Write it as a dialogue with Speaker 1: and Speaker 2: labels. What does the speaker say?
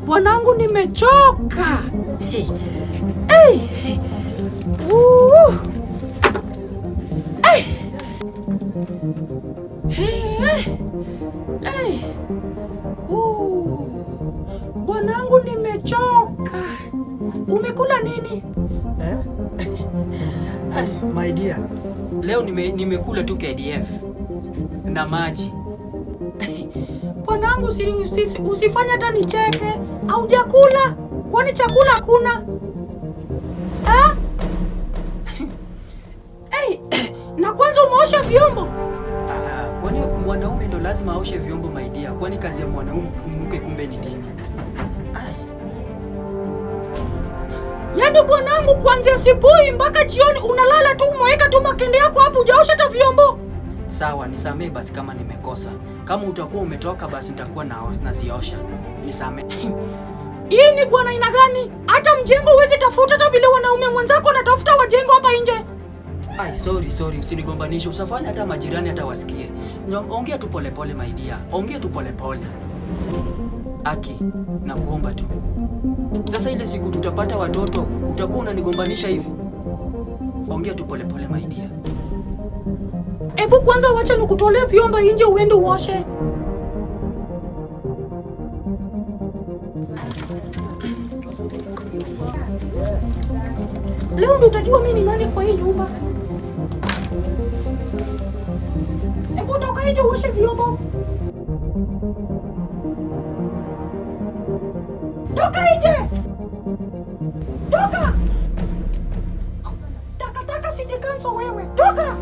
Speaker 1: Bwanangu, nimechoka. Bwanangu, nimechoka. Umekula nini?
Speaker 2: My dear,
Speaker 3: leo nimekula tu KDF na maji.
Speaker 1: Bwanangu, usifanye hata nicheke. Haujakula? Kwani chakula hakuna? Na kwanza umeosha vyombo?
Speaker 3: Kwani mwanaume ndo lazima aoshe vyombo my dear? Kwani kazi ya mwanamke kumbe ni nini?
Speaker 1: Yaani bwanangu, kuanzia asubuhi mpaka jioni unalala tu, umeweka tu makende yako hapo, hujaosha hata vyombo.
Speaker 3: Sawa, nisamee basi kama nimekosa. Kama utakuwa umetoka basi nitakuwa naziosha. Nisamee.
Speaker 1: Hii ni bwana aina gani? Hata mjengo huwezi tafuta hata vile wanaume mwenzako wanatafuta wajengo hapa nje.
Speaker 3: Sorry, usinigombanishe. Usafanya hata majirani hata wasikie. Ongea tu polepole my dear. Ongea tu polepole. Aki, nakuomba tu. Sasa ile siku tutapata watoto, utakuwa unanigombanisha hivi? Ongea tu polepole my dear.
Speaker 1: Ebu kwanza wacha nikutolee vyombo nje uende uoshe. Leo ndo utajua mimi ni nani kwa hii nyumba. Ebu toka nje uoshe vyombo. Toka nje! Toka! Taka sitikanso wewe. Toka!